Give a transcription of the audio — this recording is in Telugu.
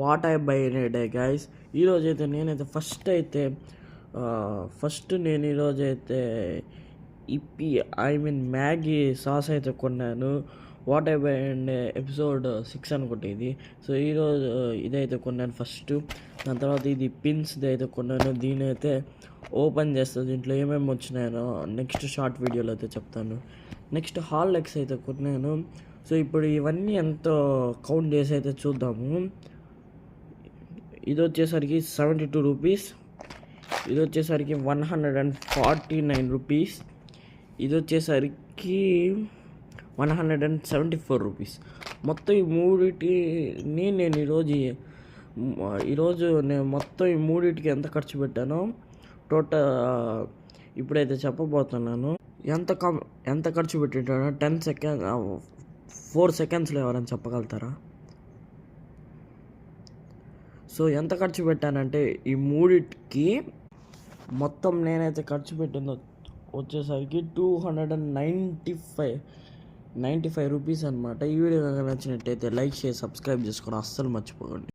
What I by in a day guys. ఈరోజైతే నేనైతే ఫస్ట్ నేను ఈరోజైతే మ్యాగీ సాస్ అయితే కొన్నాను. What I by in day episode 6 అనుకుంటే ఇది. సో ఈరోజు ఇదైతే కొన్నాను ఫస్ట్. దాని తర్వాత ఇది పిన్స్ది అయితే కొన్నాను. దీని అయితే ఓపెన్ చేస్తుంది. దీంట్లో ఏమేమి వచ్చినాయో నెక్స్ట్ షార్ట్ వీడియోలో అయితే చెప్తాను. నెక్స్ట్ హార్లిక్స్ అయితే కొన్నాను. సో ఇప్పుడు ఇవన్నీ ఎంతో కౌంట్ చేసి అయితే చూద్దాము. ఇది వచ్చేసరికి 72 రూపీస్, ఇది వచ్చేసరికి 149 రూపీస్, ఇది వచ్చేసరికి 174 రూపీస్. మొత్తం ఈ మూడింటిని నేను ఈరోజు నేను మొత్తం ఈ మూడింటికి ఎంత ఖర్చు పెట్టానో టోటల్ ఇప్పుడైతే చెప్పబోతున్నాను. ఎంత ఖర్చు పెట్టానో 4 సెకండ్స్లో ఎవరైనా చెప్పగలుగుతారా? సో ఎంత ఖర్చు పెట్టానంటే ఈ మూడింటికి మొత్తం నేనైతే ఖర్చు పెట్టిందో వచ్చేసరికి 295 రూపీస్ అనమాట. ఈ వీడియో కనుక నచ్చినట్టయితే లైక్ చేసి సబ్స్క్రైబ్ చేసుకొని అస్సలు మర్చిపోకండి.